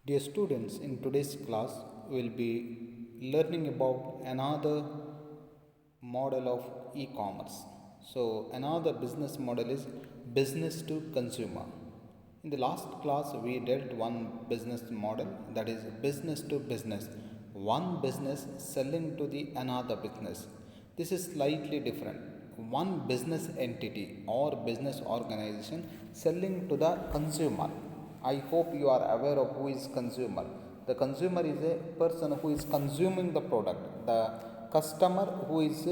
Dear students, in today's class, we will be learning about another model of e-commerce. So, another business model is business to consumer. In the last class, we dealt one business model, that is business to business. One business selling to the another business. This is slightly different. One business entity or business organization selling to the consumer. I hope you are aware of who is consumer. The consumer is a person who is consuming the product. The customer who is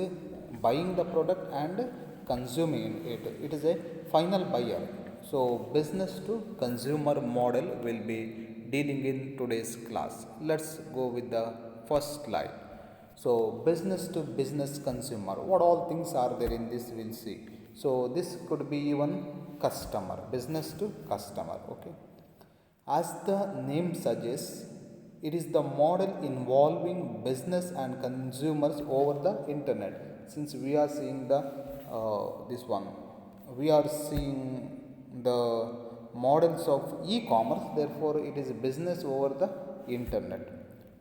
buying the product and consuming it. It is a final buyer. So business to consumer model will be dealing in today's class. Let's go with the first slide. So business to business consumer. What all things are there in this we'll see. So this could be even customer. Business to customer. Okay. As the name suggests, it is the model involving business and consumers over the internet. Since we are seeing the this one, we are seeing the models of e-commerce. Therefore, it is business over the internet.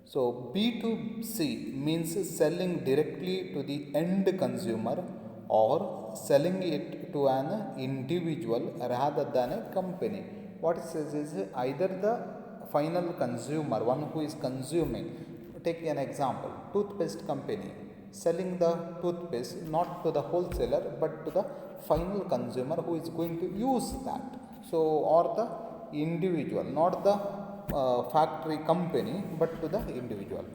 So B2C means selling directly to the end consumer or selling it to an individual rather than a company. What it says is either the final consumer, one who is consuming. Take an example, toothpaste company selling the toothpaste not to the wholesaler but to the final consumer who is going to use that. So, or the individual, not the factory company but to the individual.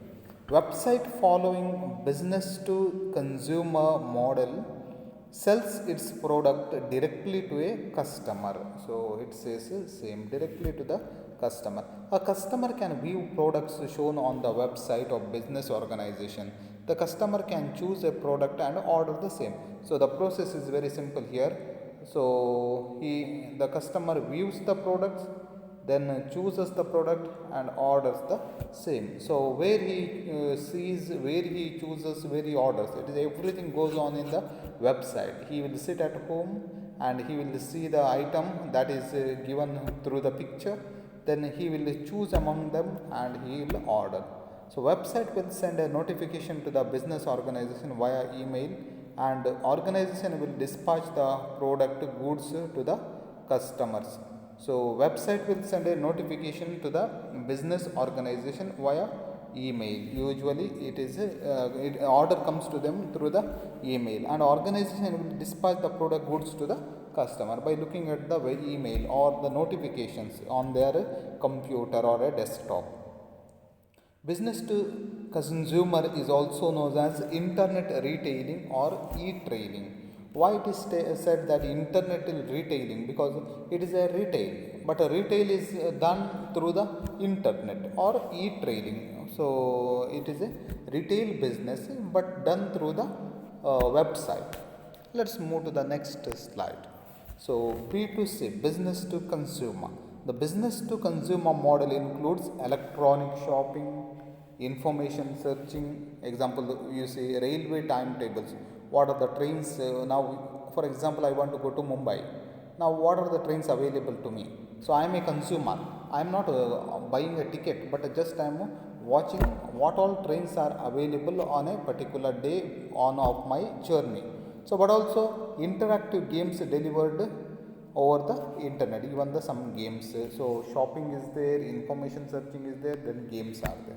Website following business to consumer model sells its product directly to a customer. So it says same directly to the customer. A customer can view products shown on the website of business organization. The customer can choose a product and order the same. So the process is very simple here. So the customer views the products, then chooses the product and orders the same. So where he sees, where he chooses, where he orders, it is everything goes on in the website. He will sit at home and he will see the item that is given through the picture, then he will choose among them and he will order. So website will send a notification to the business organization via email, and organization will dispatch the product goods to the customers. So website will send a notification to the business organization via email. Usually it is order comes to them through the email, and organization will dispatch the product goods to the customer by looking at the email or the notifications on their computer or a desktop. Business to consumer is also known as internet retailing or e-trailing. Why it is said that internet retailing? Because it is a retail, but a retail is done through the internet or e-trailing. So it is a retail business but done through the website. Let's move to the next slide. So B2C, business to consumer. The business to consumer model includes electronic shopping, information searching. Example, you see railway timetables. What are the trains now? For example, I want to go to Mumbai. Now, what are the trains available to me? So, I am a consumer. I am not buying a ticket, but just I am watching what all trains are available on a particular day on of my journey. So, but also interactive games delivered over the internet, even some games. So shopping is there, information searching is there, then games are there.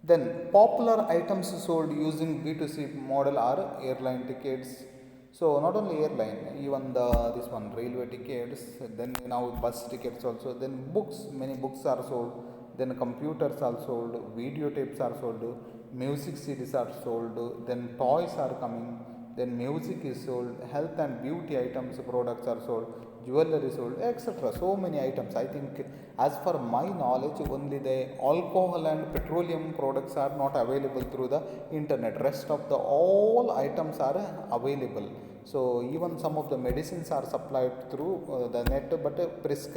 Then popular items sold using B2C model are airline tickets. So not only airline, even this one railway tickets, then now bus tickets also, then books, many books are sold, then computers are sold, video tapes are sold, music CDs are sold, then toys are coming, then music is sold, health and beauty items products are sold, jewelry sold, etc. So many items. I think as per my knowledge, only the alcohol and petroleum products are not available through the internet. Rest of the all items are available. So even some of the medicines are supplied through the net, but this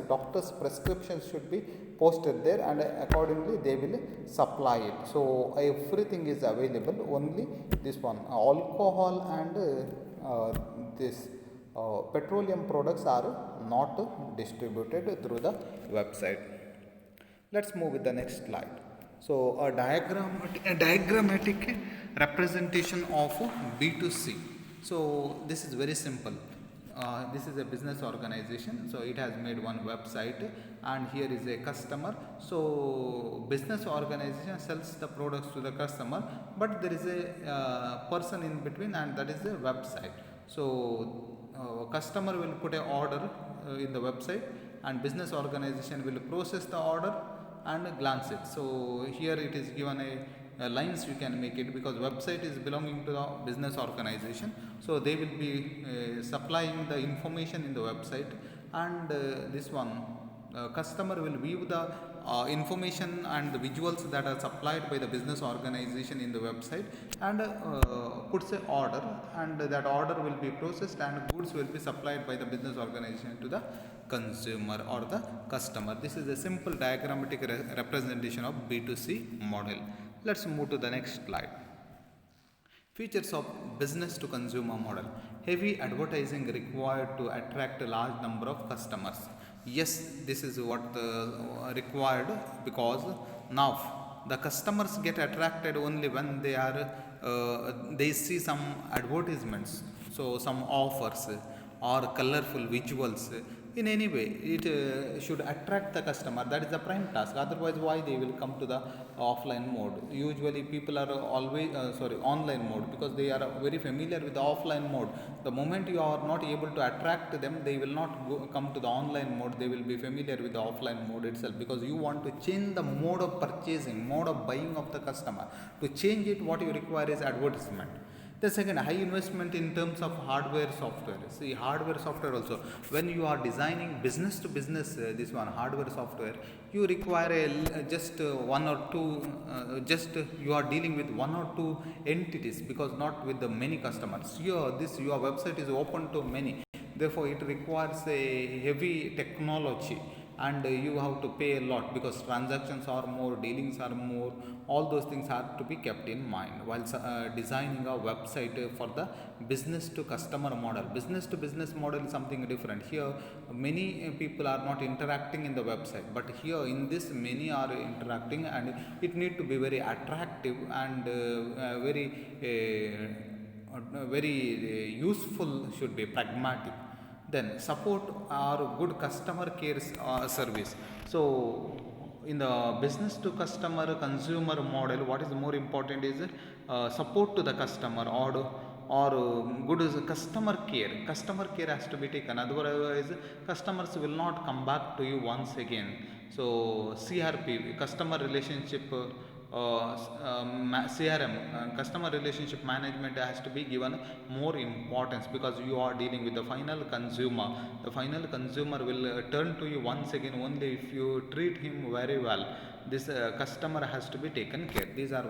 doctor's prescriptions should be posted there, and accordingly they will supply it. So everything is available. Only this one alcohol and this petroleum products are not distributed through the website. Let's move with the next slide. So a diagrammatic representation of B2C. So this is very simple. This is a business organization, so it has made one website, and here is a customer. So business organization sells the products to the customer, but there is a person in between, and that is a website. So customer will put a order in the website, and business organization will process the order and glance it. So here it is given a lines you can make it, because website is belonging to the business organization, so they will be supplying the information in the website, and this one customer will view the information and the visuals that are supplied by the business organization in the website, and puts a order, and that order will be processed, and goods will be supplied by the business organization to the consumer or the customer. This is a simple diagrammatic representation of B2C model. Let's move to the next slide. Features of business to consumer model. Heavy advertising required to attract a large number of customers. Yes, this is what required, because now the customers get attracted only when they see some advertisements, so some offers or colorful visuals. In any way, it should attract the customer. That is the prime task. Otherwise, why they will come to the offline mode? Usually people are always online mode, because they are very familiar with the offline mode. The moment you are not able to attract them, they will not come to the online mode. They will be familiar with the offline mode itself, because you want to change the mode of purchasing, mode of buying of the customer. To change it, what you require is advertisement. The second, high investment in terms of hardware software. See, hardware software also, when you are designing business to business, this one hardware software, you require just one or two, you are dealing with one or two entities, because not with the many customers. Here, your website is open to many. Therefore, it requires a heavy technology, and you have to pay a lot, because transactions are more, dealings are more. All those things have to be kept in mind while designing a website for the business to customer model. Business to business model is something different. Here many people are not interacting in the website, but here in this many are interacting, and it need to be very attractive and very useful, should be pragmatic. Then support our good customer care service. So in the business to customer consumer model, what is more important is support to the customer, or good is customer care. Customer care has to be taken, otherwise customers will not come back to you once again. So CRP, customer relationship CRM, customer relationship management, has to be given more importance, because you are dealing with the final consumer. The final consumer will turn to you once again only if you treat him very well. This customer has to be taken care. These are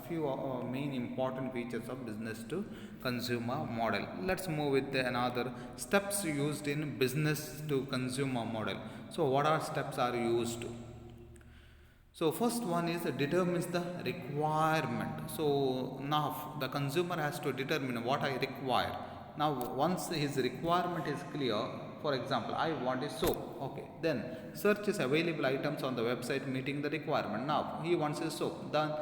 few main important features of business to consumer model. Let's move with another steps used in business to consumer model. So what are steps are used? So first one is determines the requirement. So now the consumer has to determine what I require. Now once his requirement is clear, for example, I want a soap. Okay, then searches available items on the website meeting the requirement. Now he wants a soap. Then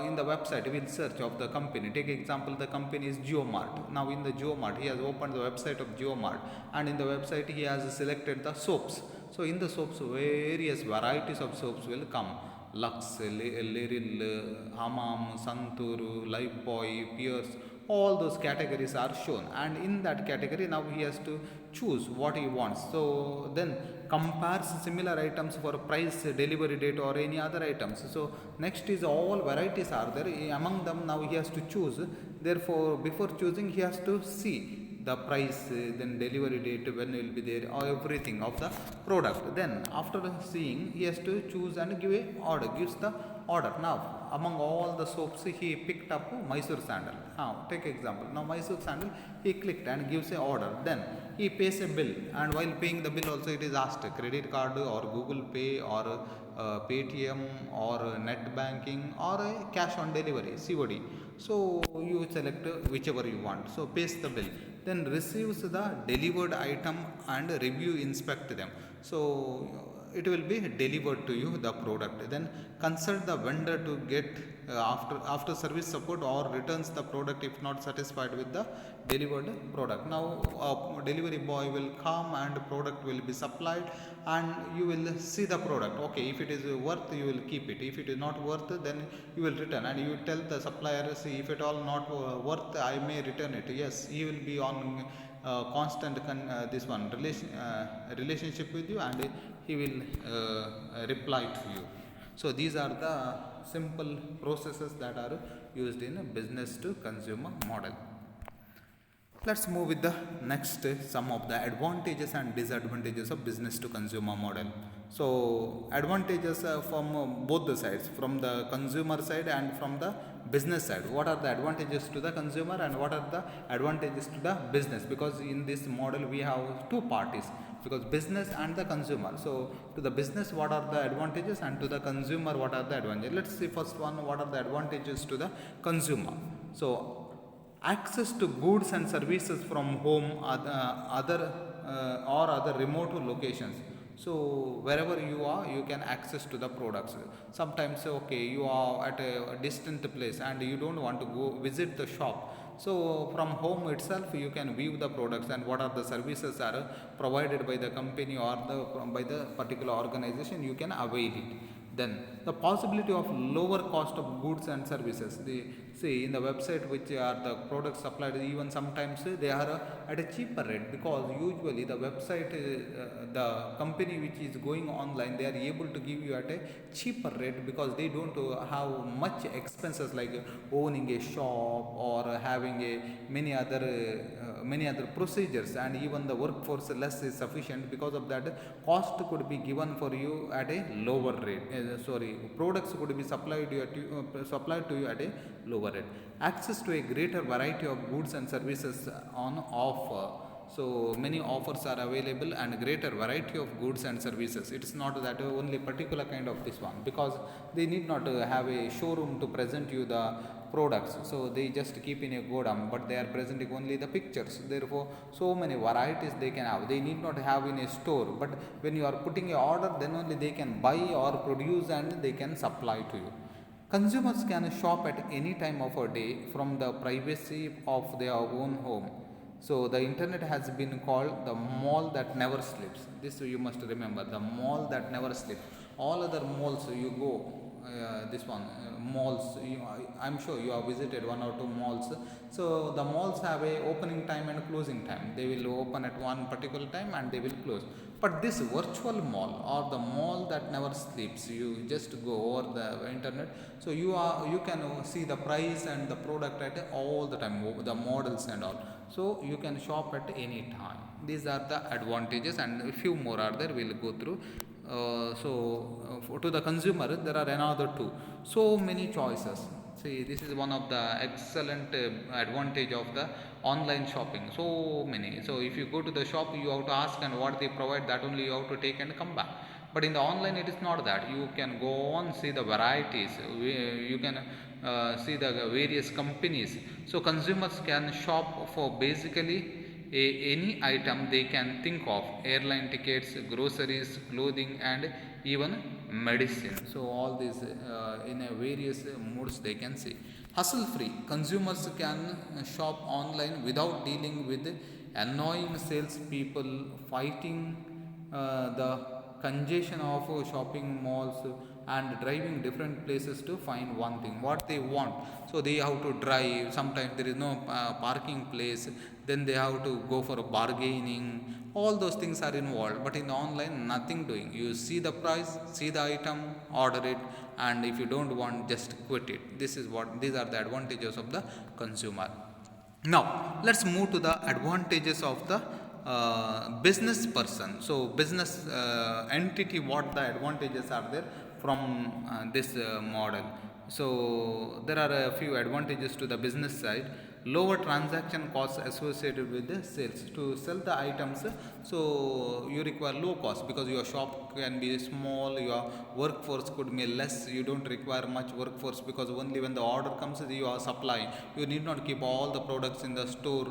in the website we will search of the company. Take example, the company is Geomart. Now in the Geomart, he has opened the website of Geomart, and in the website he has selected the soaps. So in the soaps, various varieties of soaps will come. Lux, Liril, Hamam, Santuru, Lifebuoy, Pierce, all those categories are shown, and in that category now he has to choose what he wants. So then compares similar items for price, delivery date, or any other items. So next is all varieties are there, among them now he has to choose. Therefore before choosing he has to see the price, then delivery date, when will be there, or everything of the product. Then after seeing, he has to choose and give a order, gives the order. Now among all the soaps he picked up Mysore sandal. Now take example, now Mysore sandal, he clicked and gives a order. Then he pays a bill, and while paying the bill also it is asked credit card or Google Pay or Paytm or net banking or cash on delivery, COD. So you select whichever you want. So pays the bill, then receives the delivered item and review inspect them. So it will be delivered to you the product. Then consult the vendor to get after service support or returns the product if not satisfied with the delivered product. Now delivery boy will come and product will be supplied, and you will see the product. Okay, if it is worth, you will keep it. If it is not worth, then you will return, and you tell the supplier, see, if at all not worth, I may return it. Yes, he will be on constant this one relationship with you, and he will reply to you. So these are the simple processes that are used in a business to consumer model. Let's move with the next some of the advantages and disadvantages of business to consumer model. So advantages from both the sides, from the consumer side and from the business side. What are the advantages to the consumer and what are the advantages to the business? Because in this model we have two parties, because business and the consumer. So to the business, what are the advantages, and to the consumer, what are the advantages? Let's see first one, what are the advantages to the consumer. So access to goods and services from home, or other remote locations. So wherever you are, you can access to the products. Sometimes, okay, you are at a distant place and you don't want to go visit the shop. So from home itself, you can view the products and what are the services are provided by the company or by the particular organization. You can avail it. Then the possibility of lower cost of goods and services. The see in the website which are the products supplied, even sometimes they are at a cheaper rate, because usually the website the company which is going online, they are able to give you at a cheaper rate because they don't have much expenses like owning a shop or having a many other procedures, and even the workforce less is sufficient. Because of that, cost could be given for you at a lower rate. Products could be supplied to you at a lower rate. Access to a greater variety of goods and services on offer. So many offers are available and greater variety of goods and services. It is not that only particular kind of this one, because they need not have a showroom to present you the products. So they just keep in a godown, but they are presenting only the pictures. Therefore, so many varieties they can have. They need not have in a store, but when you are putting a order, then only they can buy or produce and they can supply to you. Consumers can shop at any time of a day from the privacy of their own home. So the internet has been called the mall that never sleeps. This you must remember, the mall that never sleeps. All other malls you go, this one malls. I'm sure you have visited one or two malls. So the malls have a opening time and closing time. They will open at one particular time and they will close. But this virtual mall or the mall that never sleeps, you just go over the internet. So you can see the price and the product at all the time, the models and all. So you can shop at any time. These are the advantages, and a few more are there. We'll go through. To the consumer, there are another two. So many choices. See, this is one of the excellent advantage of the online shopping. So many. So if you go to the shop, you have to ask and what they provide, that only you have to take and come back. But in the online, it is not that. You can go on, see the varieties. You can see the various companies. So consumers can shop for basically any item they can think of: airline tickets, groceries, clothing, and even medicine. So all these in a various modes they can see. Hustle free. Consumers can shop online without dealing with annoying sales people, fighting the congestion of shopping malls, and driving different places to find one thing what they want. So they have to drive, sometimes there is no parking place, then they have to go for a bargaining. All those things are involved, but in the online nothing doing. You see the price, see the item, order it, and if you don't want, just quit it. These are the advantages of the consumer. Now let's move to the advantages of the business person. So business entity, what the advantages are there from this model. So there are a few advantages to the business side. Lower transaction costs associated with the sales. To sell the items, so you require low cost because your shop can be small, your workforce could be less. You don't require much workforce because only when the order comes you are supplying. You need not keep all the products in the store.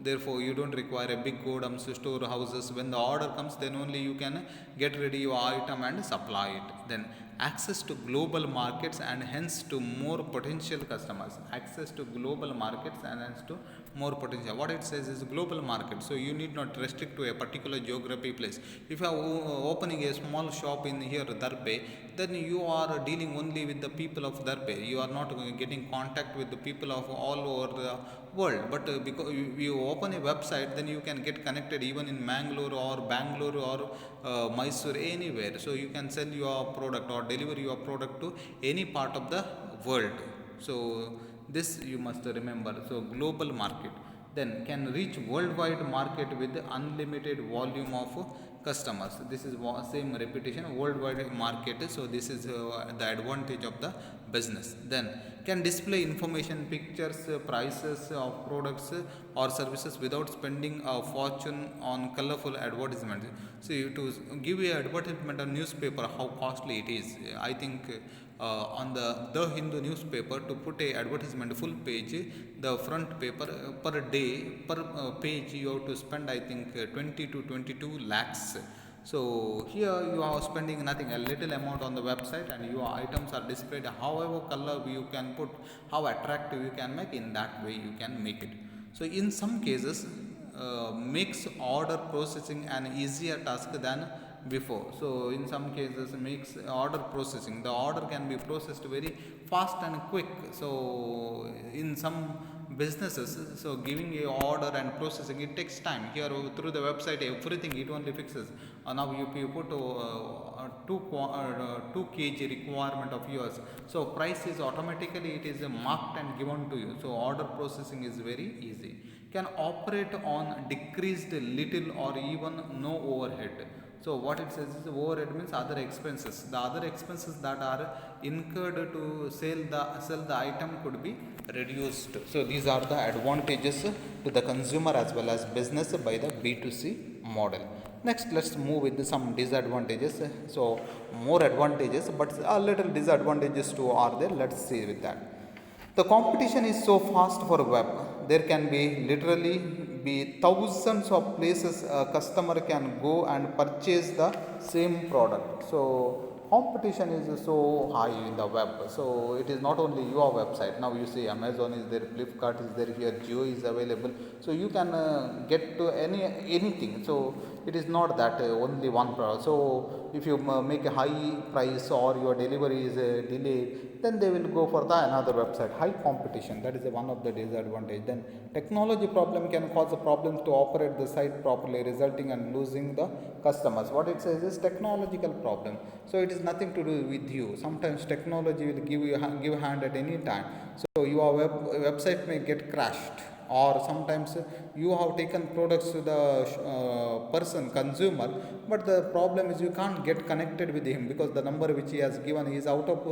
Therefore, you don't require a big godoms, storehouses. When the order comes, then only you can get ready your item and supply it. Then access to global markets and hence to more potential customers. Access to global markets and hence to more potential. What it says is global market. So you need not restrict to a particular geography place. If you are opening a small shop in here Darbe, then you are dealing only with the people of Darbe. You are not getting contact with the people of all over the world. But because you open a website, then you can get connected even in Mangalore or Bangalore or Mysore, anywhere. So you can sell your product or deliver your product to any part of the world. So this you must remember. So global market then can reach worldwide market with unlimited volume of customers. This is same repetition, worldwide market. So this is the advantage of the business. Then can display information, pictures, prices of products or services without spending a fortune on colorful advertisements. So to give you advertisement on newspaper, how costly it is. I think on the Hindu newspaper, to put a advertisement full page, the front paper per day per page you have to spend, I think 20 to 22 lakhs. So here you are spending nothing, a little amount on the website, and your items are displayed however color you can put, how attractive you can make, in that way you can make it. So in some cases makes order processing an easier task than before. So in some cases makes order processing, the order can be processed very fast and quick. So in some businesses, so giving a order and processing, it takes time. Here through the website everything it only fixes. Now you put 2 kg requirement of yours, so price is automatically it is marked and given to you. So order processing is very easy. Can operate on decreased little or even no overhead. So what it says is overhead means other expenses. The other expenses that are incurred to sell the item could be reduced. So these are the advantages to the consumer as well as business by the B2C model. Next, let's move with some disadvantages. So more advantages, but a little disadvantages too are there. Let's see with that. The competition is so fast for web. There can be literally be thousands of places a customer can go and purchase the same product. So competition is so high in the web. So it is not only your website. Now you see Amazon is there, Flipkart is there, here Jio is available. So you can get to anything. So it is not that only one product. So if you make a high price or your delivery is delayed, then they will go for the another website. High competition, that is one of the disadvantage. Then technology problem can cause a problem to operate the site properly, resulting in losing the customers. What it says is technological problem. So it is nothing to do with you. Sometimes technology will give hand at any time. So your website may get crashed, or sometimes you have taken products to the person consumer, but the problem is you can't get connected with him because the number which he has given is out of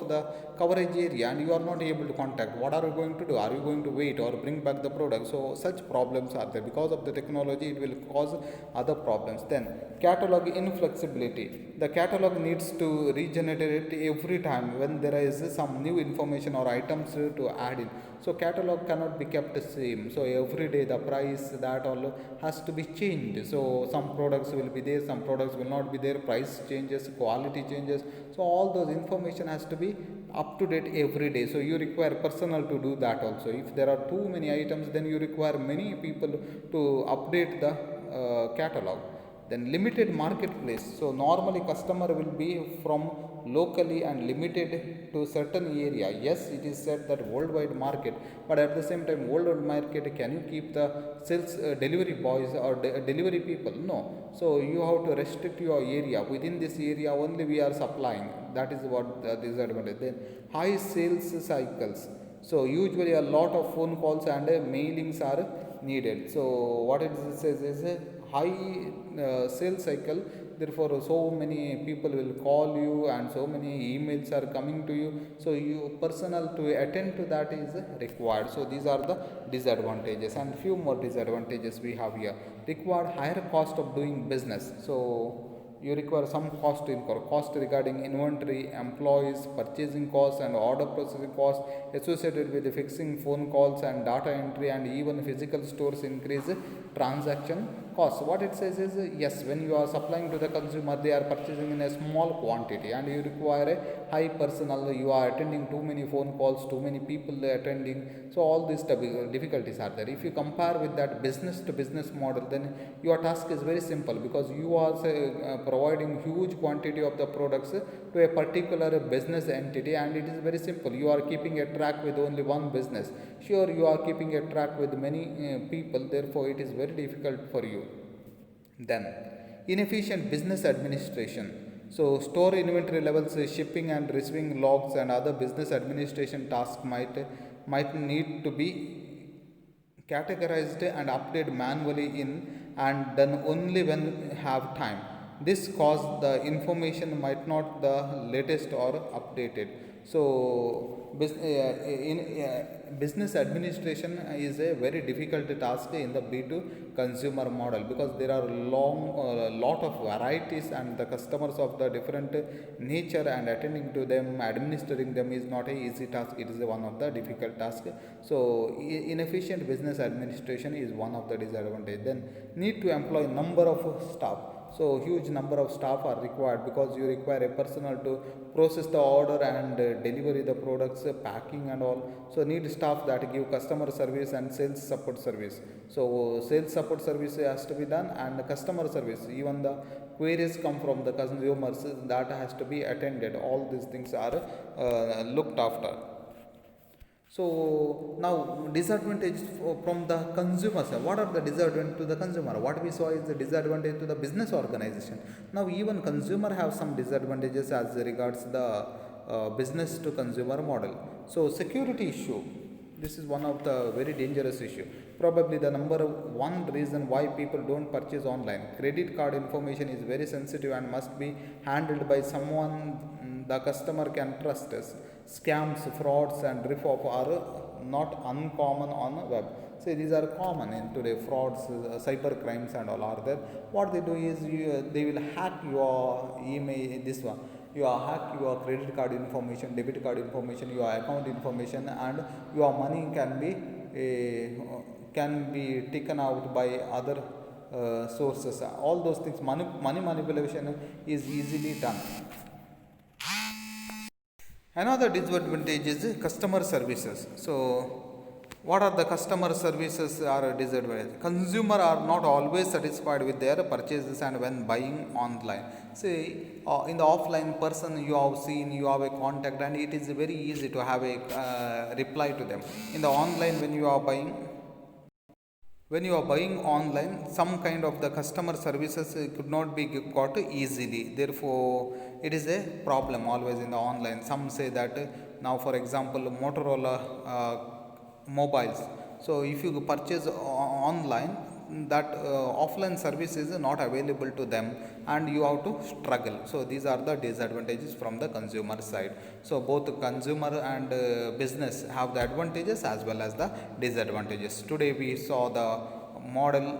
the coverage area, and you are not able to contact. What are you going to do? Are you going to wait or bring back the product? So such problems are there. Because of the technology, it will cause other problems. Then catalog inflexibility. The catalog needs to regenerate every time when there is some new information or items to add in. So catalog cannot be kept the same. So every day the price, that all has to be changed. So some products will be there, some products will not be there, price changes, quality changes. So all those information has to be up to date every day. So you require personnel to do that also. If there are too many items, then you require many people to update the catalog. Then limited marketplace. So normally customer will be from locally and limited to certain area. Yes, it is said that worldwide market, but at the same time worldwide market, can you keep the sales delivery boys or delivery people? No. So you have to restrict your area. Within this area only we are supplying. That is what the disadvantage. Then high sales cycles. So usually a lot of phone calls and mailings are needed. So what it says is a high sales cycle. Therefore so many people will call you and so many emails are coming to you. So you personnel to attend to that is required. So these are the disadvantages, and few more disadvantages we have here. Required higher cost of doing business. So you require some cost incur, cost regarding inventory, employees, purchasing costs and order processing costs associated with fixing phone calls and data entry, and even physical stores increase transaction costs. What it says is yes, when you are supplying to the consumer, they are purchasing in a small quantity and you require a high personnel, you are attending too many phone calls, too many people attending, so all these difficulties are there. If you compare with that business to business model, then your task is very simple because you are providing huge quantity of the products to a particular business entity, and it is very simple. You are keeping a track with only one business. Sure, you are keeping a track with many people, therefore it is very difficult for you. Then inefficient business administration. So store inventory levels, shipping and receiving logs and other business administration tasks might need to be categorized and updated manually in and done only when have time. This cause the information might not the latest or updated. So business administration is a very difficult task in the B2 consumer model because there are lot of varieties and the customers of the different nature, and attending to them, administering them is not a easy task. It is one of the difficult task. So inefficient business administration is one of the disadvantage. Then need to employ number of staff. So huge number of staff are required because you require a personnel to process the order and delivery the products, packing and all. So need staff that give customer service and sales support service. So sales support service has to be done, and customer service, even the queries come from the consumers, that has to be attended. All these things are looked after. So now disadvantage from the consumer side. What are the disadvantage to the consumer? What we saw is the disadvantage to the business organization. Now even consumer have some disadvantages as regards the business to consumer model. So security issue. This is one of the very dangerous issue. Probably the number one reason why people don't purchase online. Credit card information is very sensitive and must be handled by someone the customer can trust us. Scams, frauds and rip-off are not uncommon on web. So these are common in today. Frauds, cyber crimes and all are there. What they do is they will hack your email, this one. You hack your credit card information, debit card information, your account information, and your money can be taken out by other sources. All those things, money manipulation is easily done. Another disadvantage is customer services. So what are the customer services are a disadvantage? Consumer are not always satisfied with their purchases and when buying online. See, in the offline person you have seen, you have a contact, and it is very easy to have a reply to them. In the online, when you are buying online, some kind of the customer services could not be got easily. Therefore it is a problem always in the online. Some say that now for example Motorola mobiles, so if you purchase online, that offline service is not available to them and you have to struggle. So these are the disadvantages from the consumer side. So both consumer and business have the advantages as well as the disadvantages. Today we saw the model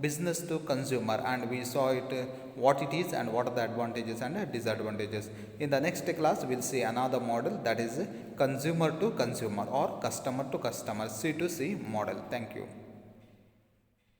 business to consumer, and we saw it what it is and what are the advantages and disadvantages. In the next class we will see another model, that is consumer to consumer or customer to customer, C to C model. Thank you.